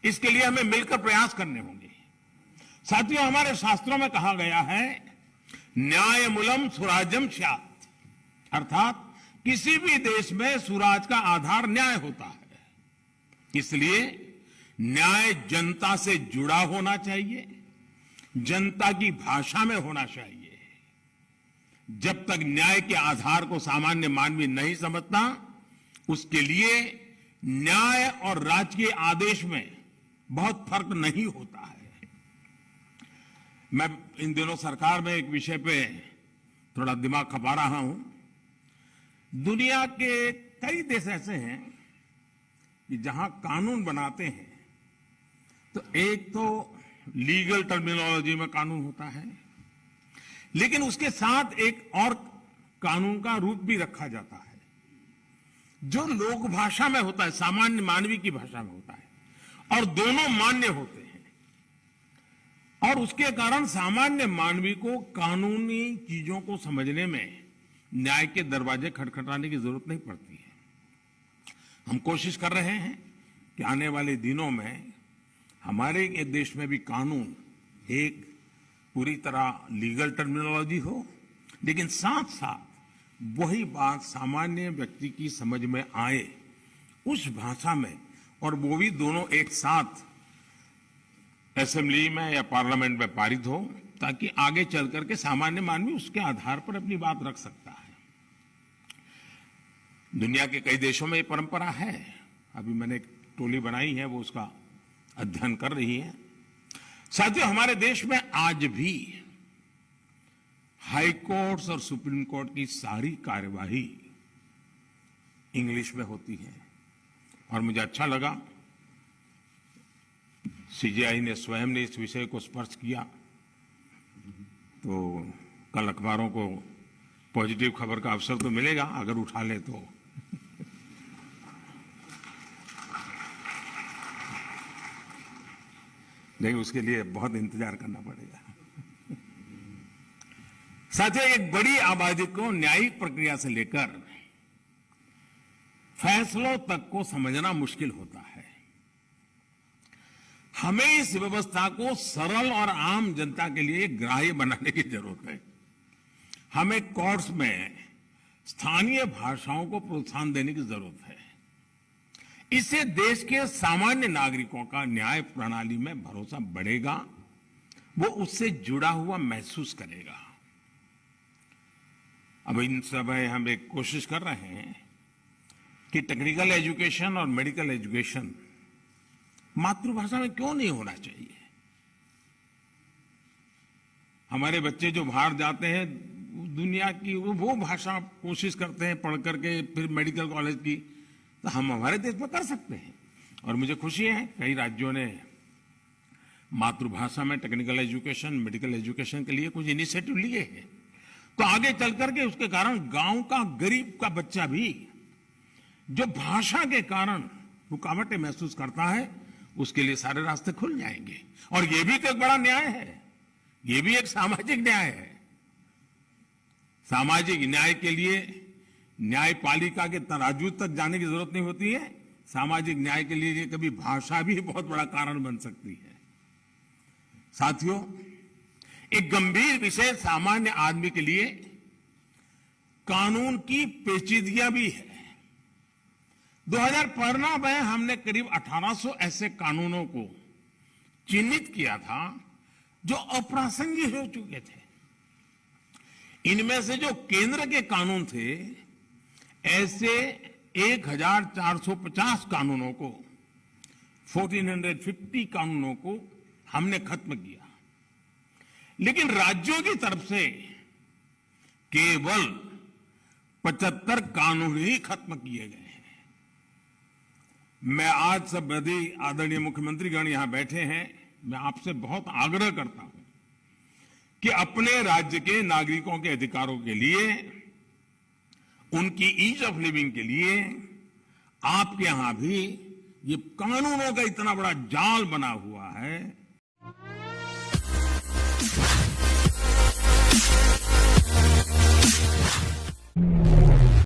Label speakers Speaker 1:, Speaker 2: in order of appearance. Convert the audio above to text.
Speaker 1: इसके लिए हमें मिलकर प्रयास करने होंगे। साथियों, हमारे शास्त्रों में कहा गया है, न्यायमूलम स्वराज्यम स्यात्, अर्थात किसी भी देश में स्वराज का आधार न्याय होता है। इसलिए न्याय जनता से जुड़ा होना चाहिए, जनता की भाषा में होना चाहिए। जब तक न्याय के आधार को सामान्य मानवी नहीं समझता, उसके लिए न्याय और राजकीय आदेश में बहुत फर्क नहीं होता है। मैं इन दिनों सरकार में एक विषय पे थोड़ा दिमाग खपा रहा हूं। दुनिया के कई देश ऐसे हैं कि जहां कानून बनाते हैं तो एक तो लीगल टर्मिनोलॉजी में कानून होता है, लेकिन उसके साथ एक और कानून का रूप भी रखा जाता है जो लोक भाषा में होता है, सामान्य मानवी की भाषा में होता है, और दोनों मान्य होते हैं। और उसके कारण सामान्य मानवी को कानूनी चीजों को समझने में न्याय के दरवाजे खटखटाने की जरूरत नहीं पड़ती है। हम कोशिश कर रहे हैं कि आने वाले दिनों में हमारे देश में भी कानून एक पूरी तरह लीगल टर्मिनोलॉजी हो, लेकिन साथ साथ वही बात सामान्य व्यक्ति की समझ में आए उस भाषा में, और वो भी दोनों एक साथ असेंबली में या पार्लियामेंट में पारित हो, ताकि आगे चल करके सामान्य मानवी उसके आधार पर अपनी बात रख सकता है। दुनिया के कई देशों में ये परंपरा है। अभी मैंने एक टोली बनाई है, वो उसका अध्ययन कर रही है। साथियों, हमारे देश में आज भी हाई कोर्ट्स और सुप्रीम कोर्ट की सारी कार्यवाही इंग्लिश में होती है, और मुझे अच्छा लगा सीजेआई ने स्वयं ने इस विषय को स्पर्श किया। तो कल अखबारों को पॉजिटिव खबर का अवसर तो मिलेगा अगर उठा ले तो। लेकिन उसके लिए बहुत इंतजार करना पड़ेगा। साथियों, एक बड़ी आबादी को न्यायिक प्रक्रिया से लेकर फैसलों तक को समझना मुश्किल होता है। हमें इस व्यवस्था को सरल और आम जनता के लिए ग्राह्य बनाने की जरूरत है। हमें कोर्ट्स में स्थानीय भाषाओं को प्रोत्साहन देने की जरूरत है। इससे देश के सामान्य नागरिकों का न्याय प्रणाली में भरोसा बढ़ेगा, वो उससे जुड़ा हुआ महसूस करेगा। अब इन समय हम एक कोशिश कर रहे हैं कि टेक्निकल एजुकेशन और मेडिकल एजुकेशन मातृभाषा में क्यों नहीं होना चाहिए। हमारे बच्चे जो बाहर जाते हैं, दुनिया की वो भाषा कोशिश करते हैं पढ़ करके फिर मेडिकल कॉलेज की, तो हम हमारे देश में कर सकते हैं। और मुझे खुशी है कई राज्यों ने मातृभाषा में टेक्निकल एजुकेशन, मेडिकल एजुकेशन के लिए कुछ इनिशिएटिव लिए हैं। तो आगे चल करके उसके कारण गांव का गरीब का बच्चा भी जो भाषा के कारण रुकावटें महसूस करता है, उसके लिए सारे रास्ते खुल जाएंगे। और ये भी तो एक बड़ा न्याय है, ये भी एक सामाजिक न्याय है। सामाजिक न्याय के लिए न्यायपालिका के तराजू तक जाने की जरूरत नहीं होती है। सामाजिक न्याय के लिए कभी भाषा भी बहुत बड़ा कारण बन सकती है। साथियों, एक गंभीर विषय सामान्य आदमी के लिए कानून की पेचीदगियां भी है। 2015 में हमने करीब 1800 ऐसे कानूनों को चिन्हित किया था जो अप्रासंगिक हो चुके थे। इनमें से जो केंद्र के कानून थे, ऐसे 1450 कानूनों को, 1450 कानूनों को हमने खत्म किया। लेकिन राज्यों की तरफ से केवल 75 कानून ही खत्म किए गए हैं। मैं आज सब यदि आदरणीय मुख्यमंत्रीगण यहां बैठे हैं, मैं आपसे बहुत आग्रह करता हूं कि अपने राज्य के नागरिकों के अधिकारों के लिए, उनकी ईज ऑफ लिविंग के लिए आपके यहां भी ये कानूनों का इतना बड़ा जाल बना हुआ है।